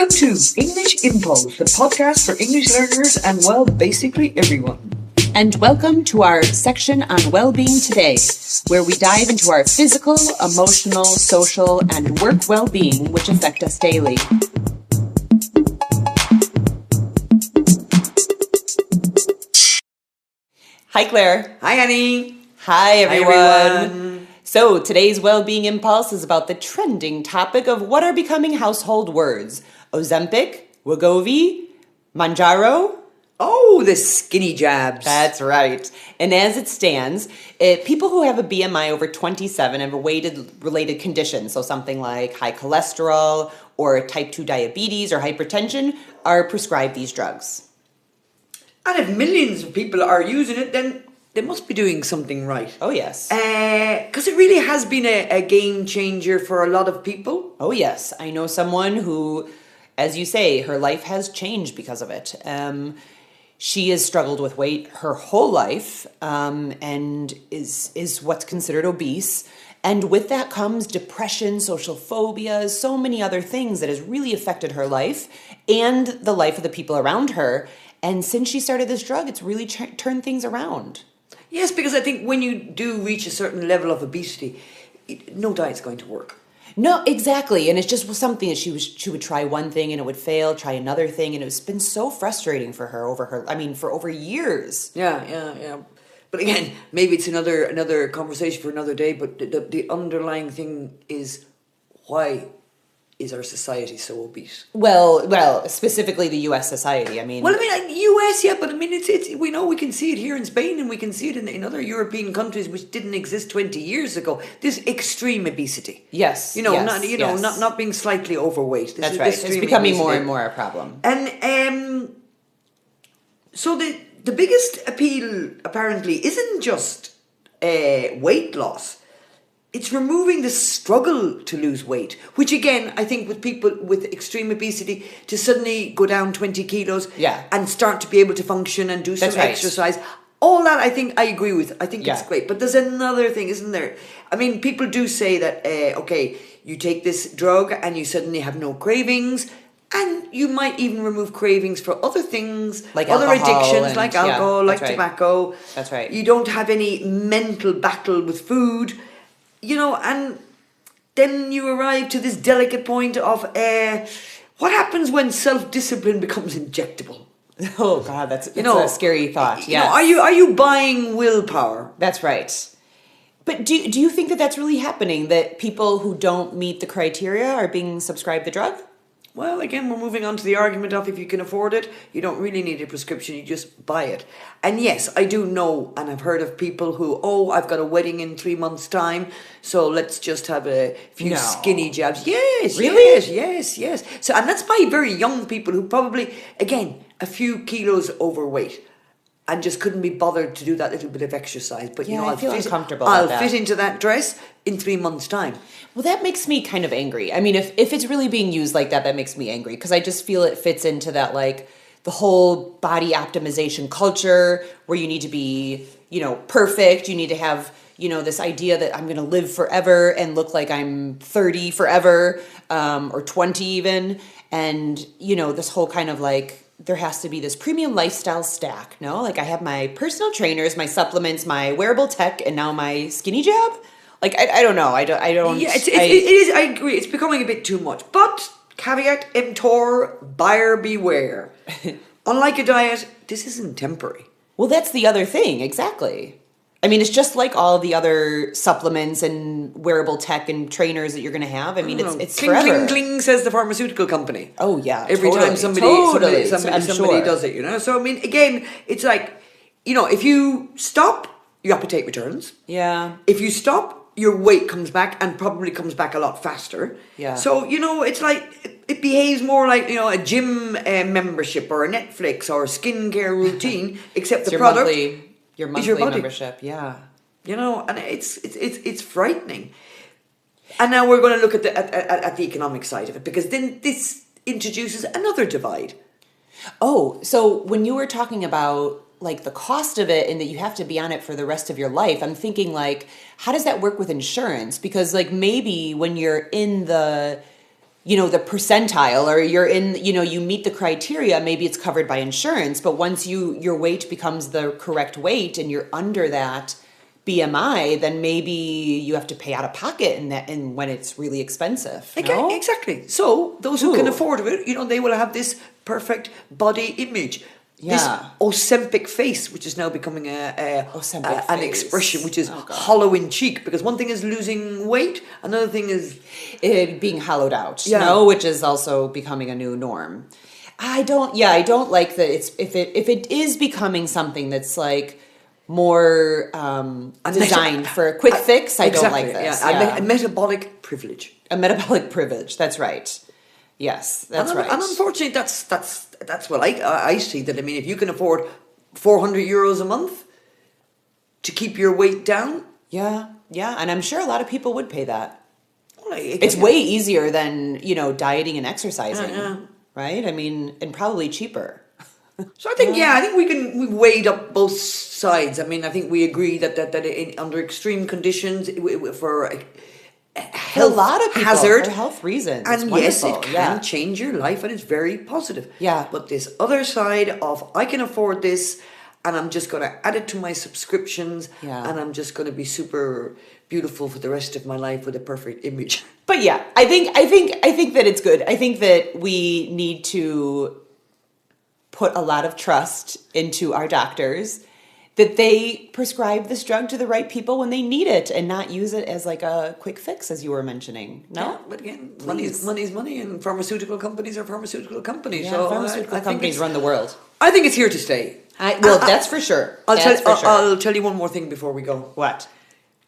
Welcome to English Impulse, the podcast for English learners and, well, basically everyone. And welcome to our section on well-being today, where we dive into our physical, emotional, social, and work well-being which affect us daily. Hi, Claire. Hi, Annie. Hi, everyone. Hi, everyone. So today's Wellbeing Impulse is about the trending topic of what are becoming household words. Ozenpic, Wegovy, Mounjaro. Oh, the skinny jabs. That's right. And as it stands, people who have a BMI over 27 have a weight-related condition, so something like high cholesterol or type 2 diabetes or hypertension, are prescribed these drugs. And if millions of people are using it, then they must be doing something right. Oh, yes. Because it really has been a game changer for a lot of people. Oh, yes. I know someone who, as you say, her life has changed because of it. She has struggled with weight her whole life and is what's considered obese. And with that comes depression, social phobias, so many other things that has really affected her life and the life of the people around her. And since she started this drug, it's really turned things around. Yes, because I think when you do reach a certain level of obesity, no diet's going to work. No, exactly. And it's just something that she would try one thing and it would fail, try another thing. And it's been so frustrating for her for over years. Yeah. But again, maybe it's another conversation for another day. But the underlying thing is, why is our society so obese? Well, specifically the U.S. society. U.S. Yeah, but it's we know, we can see it here in Spain, and we can see it in other European countries which didn't exist 20 years ago. This extreme obesity. Yes. Not being slightly overweight. That's right. It's becoming more and more a problem. And so the biggest appeal apparently isn't just weight loss. It's removing the struggle to lose weight, which again, I think with people with extreme obesity, to suddenly go down 20 kilos and start to be able to function and do some exercise, all that I agree with. I think it's great. But there's another thing, isn't there? I mean, people do say that, you take this drug and you suddenly have no cravings, and you might even remove cravings for other things, like other addictions, like alcohol, like tobacco. That's right. You don't have any mental battle with food. And then you arrive to this delicate point of what happens when self-discipline becomes injectable? Oh God, that's a scary thought. Yeah. Are you buying willpower? That's right. But do you think that that's really happening? That people who don't meet the criteria are being subscribed the drug? Well, again, we're moving on to the argument of if you can afford it, you don't really need a prescription, you just buy it. And yes, I do know, and I've heard of people who, I've got a wedding in 3 months' time, so let's just have a few skinny jabs. Yes, really? Yes. So, and that's by very young people who probably, again, a few kilos overweight and just couldn't be bothered to do that little bit of exercise. But I feel uncomfortable I'll about that. fit into that dress in 3 months' time. Well, that makes me kind of angry. I mean, if it's really being used like that, that makes me angry because I just feel it fits into that, like, the whole body optimization culture where you need to be, perfect. You need to have, this idea that I'm going to live forever and look like I'm 30 forever, or 20 even. And, this whole kind of like, there has to be this premium lifestyle stack, no? Like I have my personal trainers, my supplements, my wearable tech, and now my skinny jab. Like, I don't know. I don't. Yeah, it is. I agree. It's becoming a bit too much. But caveat emptor, buyer beware. Unlike a diet, this isn't temporary. Well, that's the other thing. Exactly. I mean, it's just like all the other supplements and wearable tech and trainers that you're going to have. I mean, it's cling, forever. Cling, cling, says the pharmaceutical company. Oh, yeah. Every time somebody does it, So, I mean, again, it's like, if you stop, your appetite returns. Yeah. If you stop, your weight comes back and probably comes back a lot faster. Yeah. So, it's like, it behaves more like, a gym membership or a Netflix or a skincare routine, except the product... Your monthly membership, yeah. And it's frightening. And now we're going to look at the economic side of it, because then this introduces another divide. Oh, so when you were talking about like the cost of it and that you have to be on it for the rest of your life, I'm thinking like, how does that work with insurance? Because like maybe when you're in the the percentile, or you're in, you meet the criteria, maybe it's covered by insurance, but once your weight becomes the correct weight and you're under that BMI, then maybe you have to pay out of pocket and when it's really expensive. Okay, exactly. So those who can afford it, they will have this perfect body image. Yeah. This Ozenpic face, which is now becoming an expression, which is hollow in cheek. Because one thing is losing weight, another thing is it being hollowed out. Which is also becoming a new norm. I don't like that. If it is becoming something that's like more designed for a quick fix, I don't like this. A metabolic privilege. A metabolic privilege. That's right. Yes, that's right. And unfortunately, that's what I see. That, I mean, if you can afford €400 a month to keep your weight down, yeah, and I'm sure a lot of people would pay that. Well, it's way easier than dieting and exercising, right? I mean, and probably cheaper. So I think we weighed up both sides. I mean, I think we agree that under extreme conditions for a lot of people, hazard, for health reasons, and yes, it can change your life, and it's very positive. Yeah. But this other side of I can afford this, and I'm just going to add it to my subscriptions, and I'm just going to be super beautiful for the rest of my life with a perfect image. But yeah, I think that it's good. I think that we need to put a lot of trust into our doctors, that they prescribe this drug to the right people when they need it and not use it as like a quick fix, as you were mentioning. No? Yeah, but again, money's money, and pharmaceutical companies are pharmaceutical companies. Yeah, so pharmaceutical companies run the world. I think it's here to stay. That's for sure. I'll tell you one more thing before we go. What?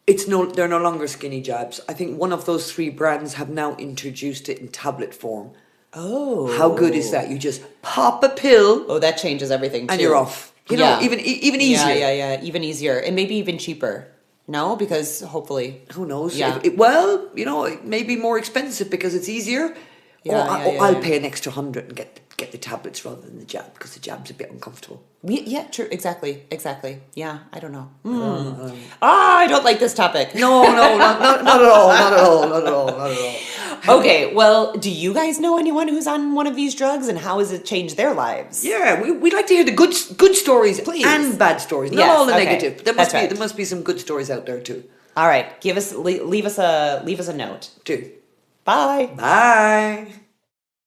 They're no longer skinny jabs. I think one of those 3 brands have now introduced it in tablet form. Oh. How good is that? You just pop a pill. Oh, that changes everything too. And you're off. Even easier. Yeah. Even easier. And maybe even cheaper. No? Because hopefully. Who knows? Yeah. It may be more expensive because it's easier. I'll pay an extra 100 and get the tablets rather than the jab, because the jab's a bit uncomfortable. Yeah, true. Exactly. Yeah, I don't know. I don't like this topic. No, not at all. Okay, well, do you guys know anyone who's on one of these drugs, and how has it changed their lives? Yeah, we'd like to hear the good stories, please, and bad stories. Not all the negative. There must be some good stories out there too. All right, leave us a note. Do. Bye. Bye.